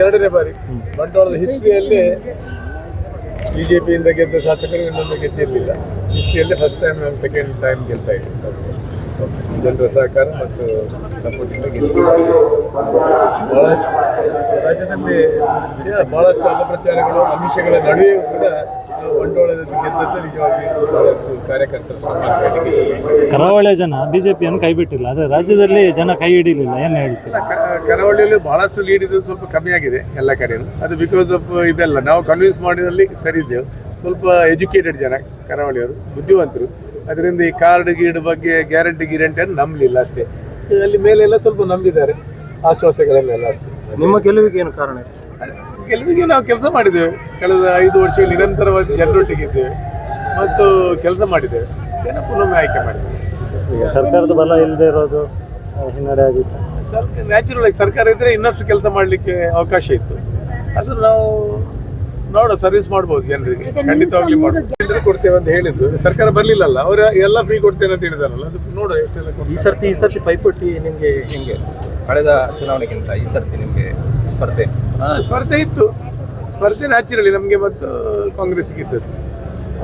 ಎರಡನೇ ಬಾರಿ ಬಂಟ್ವಾಳದ ಹಿಸ್ಟ್ರಿಯಲ್ಲಿ ಬಿಜೆಪಿಯಿಂದ ಗೆದ್ದ ಶಾಸಕರು ಇನ್ನೊಂದು ಗೆದ್ದಿರಲಿಲ್ಲ. ಹಿಸ್ಟ್ರಿಯಲ್ಲೇ ಫಸ್ಟ್ ಟೈಮ್ ನಾವು ಸೆಕೆಂಡ್ ಟೈಮ್ ಗೆಲ್ತಾ ಇದ್ದೀವಿ. ಜನರ ಸಹಕಾರ ಮತ್ತು ಸಪೋರ್ಟಿಂದ ಗೆಲ್ತೀವಿ. ರಾಜ್ಯದಲ್ಲಿ ಬಹಳಷ್ಟು ಅಪಪ್ರಚಾರಗಳು ಆಮಿಷಗಳ ನಡುವೆಯೂ ಕೂಡ ಬಂಟ್ವಾಳದಲ್ಲಿ ಗೆದ್ದದ್ದು ನಿಜವಾಗಿ ಬಹಳಷ್ಟು ಕಾರ್ಯಕರ್ತರ ಕರಾವಳಿಯ ಜನ ಬಿಜೆಪಿಯನ್ನು ಕೈ ಬಿಟ್ಟಿಲ್ಲ, ಆದರೆ ರಾಜ್ಯದಲ್ಲಿ ಜನ ಕೈ ಹಿಡಿಯಲಿಲ್ಲ. ಏನು ಹೇಳ್ತೀವಿ? ಕರಾವಳಿಯಲ್ಲಿ ಬಹಳಷ್ಟು ಲೀಡ್ ಇದ್ದು ಸ್ವಲ್ಪ ಕಮ್ಮಿ ಆಗಿದೆ ಎಲ್ಲ ಕಡೆಯೂ. ಅದು ಬಿಕಾಸ್ ಆಫ್ ಇದೆಲ್ಲ ನಾವು ಕನ್ವಿನ್ಸ್ ಮಾಡಿದಲ್ಲಿ ಸರಿ ಇದ್ದೇವೆ. ಸ್ವಲ್ಪ ಎಜುಕೇಟೆಡ್ ಜನ ಕರಾವಳಿಯವರು, ಬುದ್ಧಿವಂತರು. ಅದರಿಂದ ಈ ಕಾರ್ಡ್ ಗೀಡ್ ಬಗ್ಗೆ ಗ್ಯಾರಂಟಿಯನ್ನು ನಂಬಲಿಲ್ಲ ಅಷ್ಟೇ. ಅಲ್ಲಿ ಮೇಲೆಲ್ಲ ಸ್ವಲ್ಪ ನಂಬಿದ್ದಾರೆ, ಆಶ್ವಾಸಗಳನ್ನೆಲ್ಲ ಅಷ್ಟೇ. ನಿಮ್ಮ ಗೆಲುವಿಗೆ ಏನು ಕಾರಣ? ಗೆಲುವಿಗೆ ನಾವು ಕೆಲಸ ಮಾಡಿದ್ದೇವೆ. ಕಳೆದ 5 ವರ್ಷ ನಿರಂತರವಾಗಿ ಜನರೊಟ್ಟಿಗೆ ಇದ್ದೇವೆ ಮತ್ತು ಕೆಲಸ ಮಾಡಿದ್ದೇವೆ. ಜನ ಪುನೊಮ್ಮೆ ಆಯ್ಕೆ ಮಾಡಿದ್ದೇವೆ. ಸರ್ಕಾರದ ಬಲ ಇಲ್ಲದೆ ಇರೋದು ಹಿನ್ನಡೆ ಆಗಿತ್ತು. ನ್ಯಾಚುರಲ್ ಆಗಿ ಸರ್ಕಾರ ಇದ್ದರೆ ಇನ್ನಷ್ಟು ಕೆಲಸ ಮಾಡಲಿಕ್ಕೆ ಅವಕಾಶ ಇತ್ತು. ಅದು ನಾವು ನೋಡೋ ಸರ್ವಿಸ್ ಮಾಡ್ಬೋದು ಜನರಿಗೆ, ಖಂಡಿತವಾಗ್ಲಿ ಮಾಡ್ಬೋದು. ಕೊಡ್ತೇವೆ ಅಂತ ಹೇಳಿದ್ರು, ಸರ್ಕಾರ ಬರಲಿಲ್ಲಲ್ಲ, ಅವರು ಎಲ್ಲ ಫ್ರೀ ಕೊಡ್ತೇನೆ ಅಂತ ಹೇಳಿದಾರಲ್ಲ, ಅದು ನೋಡೋ ಎಷ್ಟೆಲ್ಲ. ಈ ಸರ್ತಿ ಪೈಪೋಟಿ ನಿಮಗೆ ಹೆಂಗೆ? ಕಳೆದ ಚುನಾವಣೆಗಿಂತ ಈ ಸರ್ತಿ ನಿಮಗೆ ಸ್ಪರ್ಧೆ ಇತ್ತು. ಸ್ಪರ್ಧೆ ನ್ಯಾಚುರಲಿ ನಮಗೆ ಮತ್ತು ಕಾಂಗ್ರೆಸ್ಗೆ ಇದ್ದದ್ದು.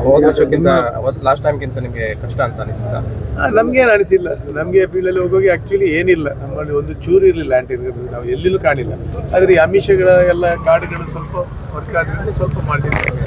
ಹೋದ ವರ್ಷಕ್ಕಿಂತ ಲಾಸ್ಟ್ ಟೈಮ್ಗಿಂತ ನಿಮಗೆ ಕಷ್ಟ ಅಂತ ಅನಿಸ್ತಾ? ನಮಗೇನು ಅನಿಸಿಲ್ಲ. ನಮಗೆ ಫೀಲ್ಡಲ್ಲಿ ಹೋಗೋಗಿ ಆ್ಯಕ್ಚುಲಿ ಏನಿಲ್ಲ, ನಮ್ಮಲ್ಲಿ ಒಂದು ಚೂರು ಇರಲಿಲ್ಲ ಆ್ಯಂಟಿ, ನಾವು ಎಲ್ಲಿಯೂ ಕಾಣಿಲ್ಲ. ಆದರೆ ಈ ಆಮಿಷಗಳ ಎಲ್ಲ ಕಾರ್ಡ್ಗಳು ಸ್ವಲ್ಪ ವರ್ಕ್ ಆದ್ರಿಂದ ಸ್ವಲ್ಪ ಮಾಡ್ತಿದ್ದೀವಿ.